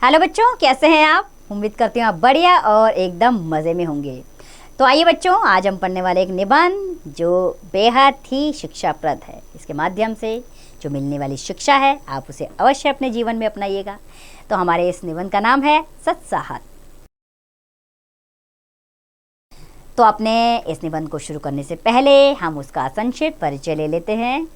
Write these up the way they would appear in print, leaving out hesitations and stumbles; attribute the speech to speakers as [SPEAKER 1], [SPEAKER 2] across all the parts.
[SPEAKER 1] Hello बच्चों, कैसे हैं आप? उम्मीद करती हूँ आप बढ़िया और एकदम मज़े में होंगे। तो आइए बच्चों, आज हम पढ़ने वाले एक निबंध जो बेहद ही शिक्षाप्रद है। इसके माध्यम से जो मिलने वाली शिक्षा है आप उसे अवश्य अपने जीवन में अपनाइएगा। तो हमारे इस निबंध का नाम है सत्साहस। तो अपने इस निबंध को शुरू करने से पहले हम उसका संक्षिप्त परिचय ले लेते हैं।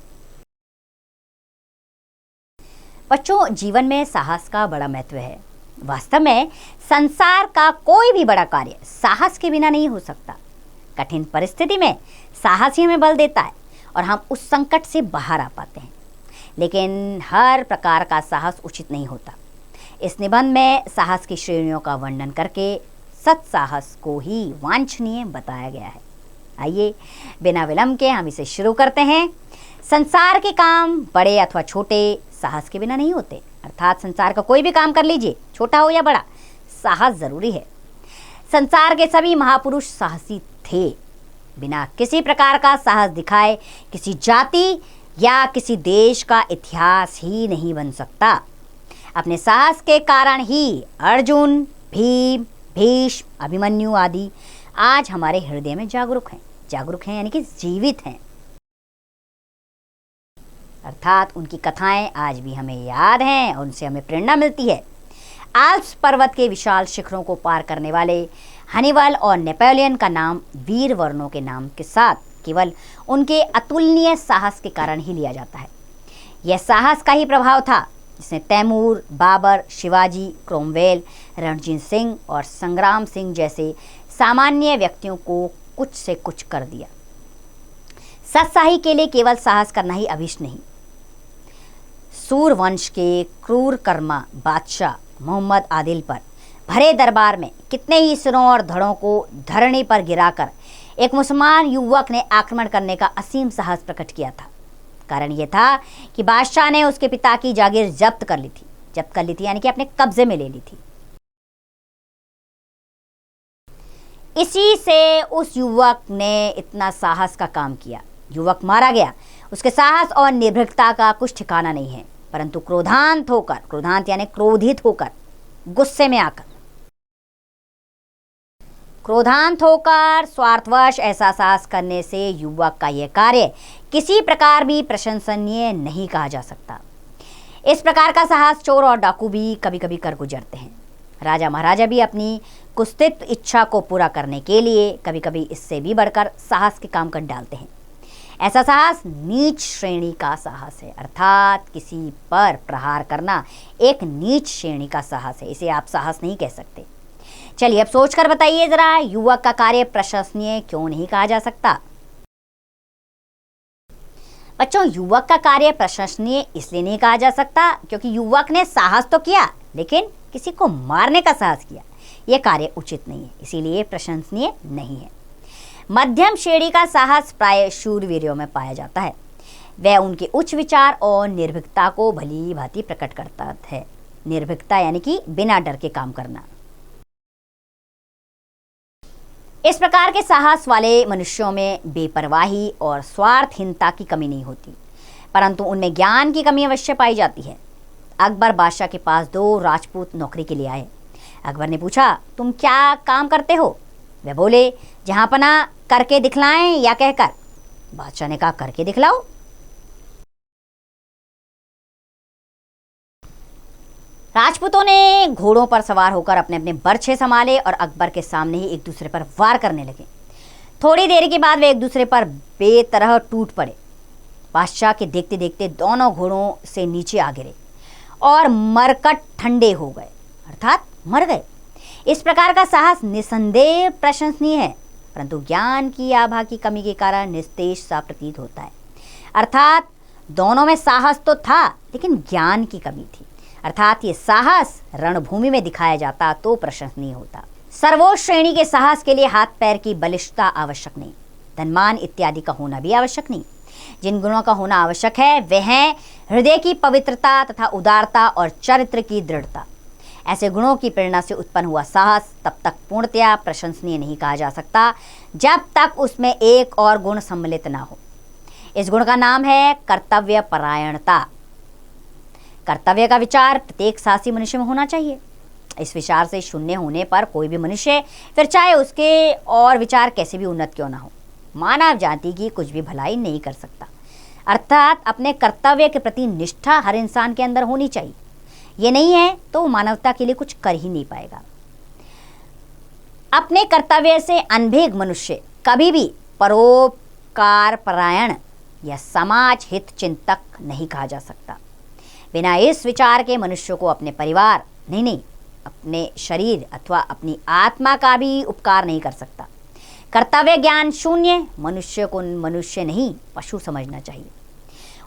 [SPEAKER 1] बच्चों, जीवन में साहस का बड़ा महत्व है। वास्तव में संसार का कोई भी बड़ा कार्य साहस के बिना नहीं हो सकता। कठिन परिस्थिति में साहस ही हमें बल देता है और हम उस संकट से बाहर आ पाते हैं। लेकिन हर प्रकार का साहस उचित नहीं होता। इस निबंध में साहस की श्रेणियों का वर्णन करके सत्साहस को ही वांछनीय बताया गया है। आइए बिना विलंब के हम इसे शुरू करते हैं। संसार के काम बड़े अथवा छोटे साहस के बिना नहीं होते। अर्थात संसार का कोई भी काम कर लीजिए, छोटा हो या बड़ा, साहस जरूरी है। संसार के सभी महापुरुष साहसी थे। बिना किसी प्रकार का साहस दिखाए किसी जाति या किसी देश का इतिहास ही नहीं बन सकता। अपने साहस के कारण ही अर्जुन, भीम, भीष्म, अभिमन्यु आदि आज हमारे हृदय में जागरूक हैं यानी कि जीवित हैं। अर्थात उनकी कथाएं आज भी हमें याद हैं और उनसे हमें प्रेरणा मिलती है। आल्प्स पर्वत के विशाल शिखरों को पार करने वाले हनीबल और नेपोलियन का नाम वीर वर्णों के नाम के साथ केवल उनके अतुलनीय साहस के कारण ही लिया जाता है। यह साहस का ही प्रभाव था जिसने तैमूर, बाबर, शिवाजी, क्रोमवेल, रणजीत सिंह और संग्राम सिंह जैसे सामान्य व्यक्तियों को कुछ से कुछ कर दिया। सत्साही के लिए केवल साहस करना ही अभीष्ट नहीं। सूरवंश के क्रूर कर्मा बादशाह मोहम्मद आदिल पर भरे दरबार में कितने ही सिरों और धड़ों को धरनी पर गिराकर एक मुसलमान युवक ने आक्रमण करने का असीम साहस प्रकट किया था। कारण यह था कि बादशाह ने उसके पिता की जागीर जब्त कर ली थी यानी कि अपने कब्जे में ले ली थी। इसी से उस युवक ने इतना साहस का काम किया। युवक मारा गया। उसके साहस और निर्भीकता का कुछ ठिकाना नहीं है, परंतु क्रोधांत यानी क्रोधित होकर, गुस्से में आकर, क्रोधांत होकर स्वार्थवश ऐसा साहस करने से युवक का यह कार्य किसी प्रकार भी प्रशंसनीय नहीं कहा जा सकता। इस प्रकार का साहस चोर और डाकू भी कभी कभी कर गुजरते हैं। राजा महाराजा भी अपनी कुत्सित इच्छा को पूरा करने के लिए कभी कभी इससे भी बढ़कर साहस के काम कर डालते हैं। ऐसा साहस नीच श्रेणी का साहस है। अर्थात किसी पर प्रहार करना एक नीच श्रेणी का साहस है। इसे आप साहस नहीं कह सकते। चलिए अब सोचकर बताइए जरा, युवक का कार्य प्रशंसनीय क्यों नहीं कहा जा सकता? बच्चों, युवक का कार्य प्रशंसनीय इसलिए नहीं कहा जा सकता क्योंकि युवक ने साहस तो किया लेकिन किसी को मारने का साहस किया। यह कार्य उचित नहीं है, इसीलिए प्रशंसनीय नहीं है। मध्यम श्रेणी का साहस प्राय शूरवीरों में पाया जाता है। वह उनके उच्च विचार और निर्भीकता को भली भांति प्रकट करता है। निर्भीकता यानी कि बिना डर के काम करना। इस प्रकार के साहस वाले मनुष्यों में बेपरवाही और स्वार्थहीनता की कमी नहीं होती, परंतु उनमें ज्ञान की कमी अवश्य पाई जाती है। अकबर बादशाह के पास 2 राजपूत नौकरी के लिए आए। अकबर ने पूछा, तुम क्या काम करते हो? वे बोले, जहां पना करके दिखलाएं या कहकर? बादशाह ने कहा, करके दिखलाओ। राजपूतों ने घोड़ों पर सवार होकर अपने अपने बर्छे संभाले और अकबर के सामने ही एक दूसरे पर वार करने लगे। थोड़ी देर के बाद वे एक दूसरे पर बेतरह टूट पड़े। बादशाह के देखते देखते दोनों घोड़ों से नीचे आ गिरे और मरकट ठंडे हो गए, अर्थात मर गए। इस प्रकार का साहस निसंदेह प्रशंसनीय है, परंतु ज्ञान की आभा की कमी के कारण निस्तेज सा प्रतीत होता है। अर्थात दोनों में साहस तो था लेकिन ज्ञान की कमी थी। अर्थात ये साहस रणभूमि में दिखाया जाता तो प्रशंसनीय होता। सर्वोच्च श्रेणी के साहस के लिए हाथ पैर की बलिष्ठता आवश्यक नहीं, धनमान इत्यादि का होना भी आवश्यक नहीं। जिन गुणों का होना आवश्यक है वे हैं हृदय की पवित्रता तथा उदारता और चरित्र की दृढ़ता। ऐसे गुणों की प्रेरणा से उत्पन्न हुआ साहस तब तक पूर्णतया प्रशंसनीय नहीं कहा जा सकता जब तक उसमें एक और गुण सम्मिलित ना हो। इस गुण का नाम है कर्तव्य परायणता। कर्तव्य का विचार प्रत्येक साहसी मनुष्य में होना चाहिए। इस विचार से शून्य होने पर कोई भी मनुष्य, फिर चाहे उसके और विचार कैसे भी उन्नत क्यों ना हो, मानव जाति की कुछ भी भलाई नहीं कर सकता। अर्थात अपने कर्तव्य के प्रति निष्ठा हर इंसान के अंदर होनी चाहिए। ये नहीं है तो वो मानवता के लिए कुछ कर ही नहीं पाएगा। अपने कर्तव्य से अनभिज्ञ मनुष्य कभी भी परोपकार परायण या समाज हित चिंतक नहीं कहा जा सकता। बिना इस विचार के मनुष्य को अपने परिवार नहीं अपने शरीर अथवा अपनी आत्मा का भी उपकार नहीं कर सकता। कर्तव्य ज्ञान शून्य मनुष्य को मनुष्य नहीं पशु समझना चाहिए।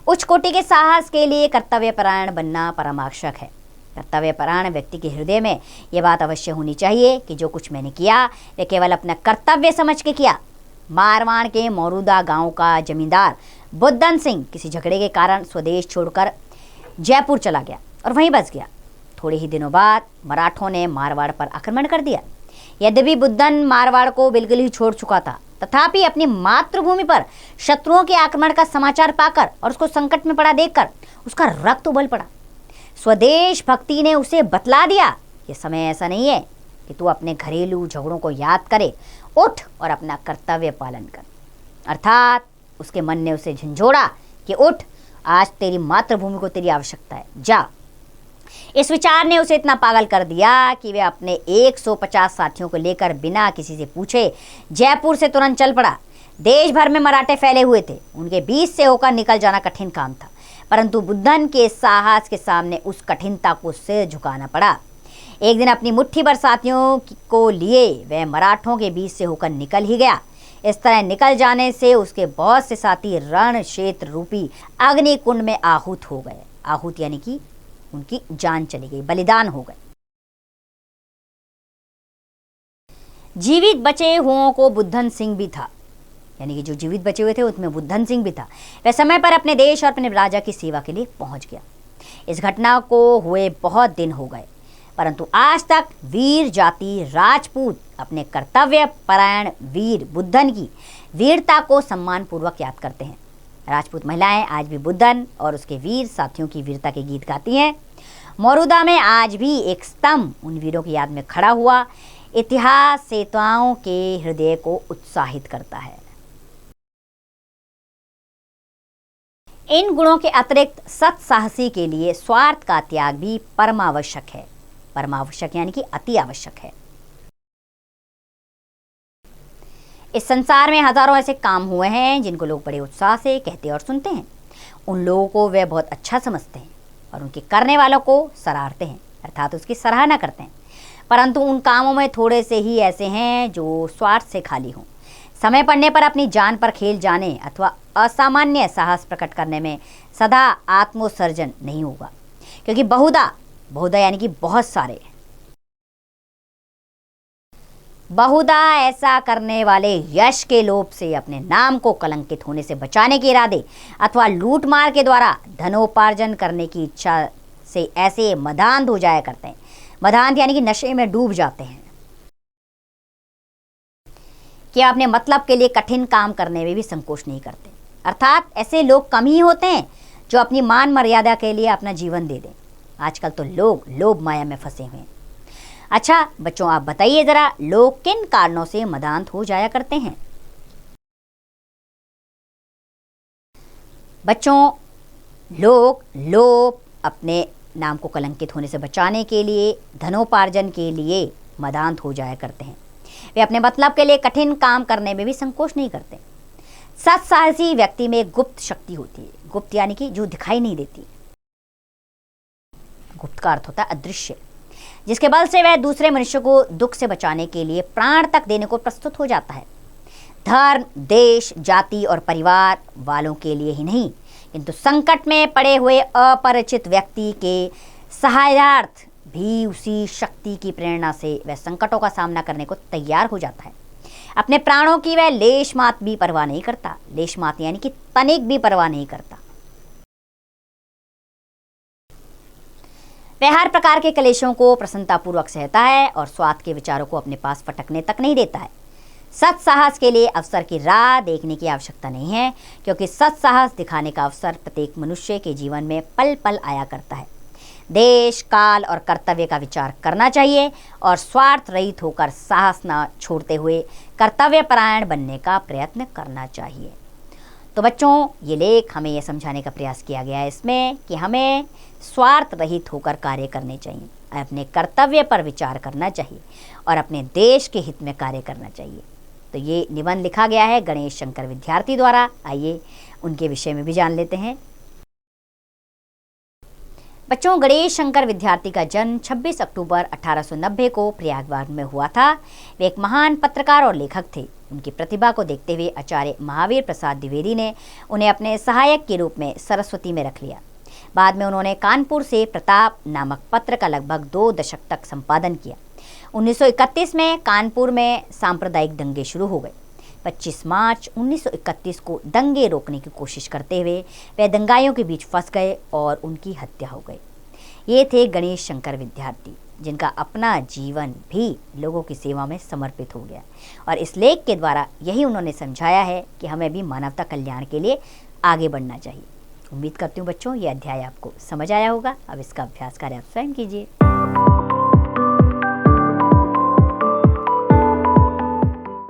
[SPEAKER 1] उच्च कोटि के साहस के लिए कर्तव्य परायण बनना परम आवश्यक है। कर्तव्य परायण व्यक्ति के हृदय में यह बात अवश्य होनी चाहिए कि जो कुछ मैंने किया वह केवल अपना कर्तव्य समझ के किया। मारवाड़ के मौरूदा गांव का जमींदार बुद्धन सिंह किसी झगड़े के कारण स्वदेश छोड़कर जयपुर चला गया और वहीं बस गया। थोड़े ही दिनों बाद मराठों ने मारवाड़ पर आक्रमण कर दिया। यद्यपि बुद्धन मारवाड़ को बिल्कुल ही छोड़ चुका था, तथापि अपनी मातृभूमि पर शत्रुओं के आक्रमण का समाचार पाकर और उसको संकट में पड़ा देखकर उसका रक्त उबल पड़ा। स्वदेश भक्ति ने उसे बतला दिया, ये समय ऐसा नहीं है कि तू अपने घरेलू झगड़ों को याद करे, उठ और अपना कर्तव्य पालन कर। अर्थात उसके मन ने उसे झंझोड़ा कि उठ, आज तेरी मातृभूमि को तेरी आवश्यकता है, जा। इस विचार ने उसे इतना पागल कर दिया कि वे अपने 150 साथियों को लेकर बिना किसी से पूछे जयपुर से तुरंत चल पड़ा। देश भर में मराठे फैले हुए थे, उनके बीच से होकर निकल जाना कठिन काम था, परंतु बुद्धन के साहस के सामने उस कठिनता को सिर झुकाना पड़ा। एक दिन अपनी मुट्ठी भर साथियों को लिए वह मराठों के बीच से होकर निकल ही गया। इस तरह निकल जाने से उसके बहुत से साथी रण क्षेत्र रूपी अग्नि कुंड में आहूत हो गए। आहूत यानी कि उनकी जान चली गई, बलिदान हो गए। जीवित बचे हुओं को बुद्धन सिंह भी था, यानी कि जो जीवित बचे हुए थे उसमें बुद्धन सिंह भी था। वह समय पर अपने देश और अपने राजा की सेवा के लिए पहुंच गया। इस घटना को हुए बहुत दिन हो गए, परंतु आज तक वीर जाति राजपूत अपने कर्तव्य परायण वीर बुद्धन की वीरता को सम्मान पूर्वक याद करते हैं। राजपूत महिलाएं आज भी बुद्धन और उसके वीर साथियों की वीरता के गीत गाती हैं। मौरूदा में आज भी एक स्तंभ उन वीरों की याद में खड़ा हुआ इतिहास सेतुओं के हृदय को उत्साहित करता है। इन गुणों के अतिरिक्त सत्साहसी के लिए स्वार्थ का त्याग भी परमावश्यक है। परमावश्यक यानी कि अति आवश्यक है। इस संसार में हजारों ऐसे काम हुए हैं जिनको लोग बड़े उत्साह से कहते और सुनते हैं। उन लोगों को वे बहुत अच्छा समझते हैं और उनके करने वालों को सराहते हैं, अर्थात उसकी सराहना करते हैं। परंतु उन कामों में थोड़े से ही ऐसे हैं जो स्वार्थ से खाली हों। समय पड़ने पर अपनी जान पर खेल जाने अथवा असामान्य साहस प्रकट करने में सदा आत्मोत्सर्जन नहीं होगा, क्योंकि बहुधा यानी कि बहुत सारे बहुधा ऐसा करने वाले यश के लोभ से अपने नाम को कलंकित होने से बचाने के इरादे अथवा लूटमार के द्वारा धनोपार्जन करने की इच्छा से ऐसे मदांध हो जाया करते हैं। मदांध यानी कि नशे में डूब जाते हैं कि अपने मतलब के लिए कठिन काम करने में भी संकोच नहीं करते। अर्थात ऐसे लोग कम ही होते हैं जो अपनी मान मर्यादा के लिए अपना जीवन दे दें। आजकल तो लोग लोभ माया में फंसे हुए हैं। अच्छा बच्चों, आप बताइए जरा, लोग किन कारणों से मदांत हो जाया करते हैं? बच्चों, लोग अपने नाम को कलंकित होने से बचाने के लिए, धनोपार्जन के लिए मदांत हो जाया करते हैं। वे अपने मतलब के लिए कठिन काम करने में भी संकोच नहीं करते। सत्साहसी व्यक्ति में एक गुप्त शक्ति होती है। गुप्त यानी कि जो दिखाई नहीं देती। गुप्त का अर्थ होता है अदृश्य, जिसके बल से वह दूसरे मनुष्य को दुख से बचाने के लिए प्राण तक देने को प्रस्तुत हो जाता है। धर्म, देश, जाति और परिवार वालों के लिए ही नहीं, किंतु संकट में पड़े हुए अपरिचित व्यक्ति के सहायार्थ भी उसी शक्ति की प्रेरणा से वह संकटों का सामना करने को तैयार हो जाता है। अपने प्राणों की वह लेश मात भी परवाह नहीं करता। लेश मात यानी कि तनिक भी परवाह नहीं करता। वह हर प्रकार के क्लेशों को प्रसन्नतापूर्वक सहता है और स्वार्थ के विचारों को अपने पास फटकने तक नहीं देता है। सत्साहस के लिए अवसर की राह देखने की आवश्यकता नहीं है, क्योंकि सत्साहस दिखाने का अवसर प्रत्येक मनुष्य के जीवन में पल पल आया करता है। देश, काल और कर्तव्य का विचार करना चाहिए और स्वार्थ रहित होकर साहस न छोड़ते हुए कर्तव्यपरायण बनने का प्रयत्न करना चाहिए। तो बच्चों, ये लेख हमें यह समझाने का प्रयास किया गया है इसमें कि हमें स्वार्थ रहित होकर कार्य करने चाहिए, अपने कर्तव्य पर विचार करना चाहिए और अपने देश के हित में कार्य करना चाहिए। तो ये निबंध लिखा गया है गणेश शंकर विद्यार्थी द्वारा। आइए उनके विषय में भी जान लेते हैं। बच्चों, गणेश शंकर विद्यार्थी का जन्म 26 अक्टूबर 1890 को प्रयागराज में हुआ था। वे एक महान पत्रकार और लेखक थे। उनकी प्रतिभा को देखते हुए आचार्य महावीर प्रसाद द्विवेदी ने उन्हें अपने सहायक के रूप में सरस्वती में रख लिया। बाद में उन्होंने कानपुर से प्रताप नामक पत्र का लगभग 2 दशक तक संपादन किया। 1931 में कानपुर में सांप्रदायिक दंगे शुरू हो गए। 25 मार्च 1931 को दंगे रोकने की कोशिश करते हुए वे दंगाइयों के बीच फंस गए और उनकी हत्या हो गई। ये थे गणेश शंकर विद्यार्थी, जिनका अपना जीवन भी लोगों की सेवा में समर्पित हो गया। और इस लेख के द्वारा यही उन्होंने समझाया है कि हमें भी मानवता कल्याण के लिए आगे बढ़ना चाहिए। उम्मीद करती हूँ बच्चों, ये अध्याय आपको समझ आया होगा। अब इसका अभ्यास कार्य आप स्वयं कीजिए।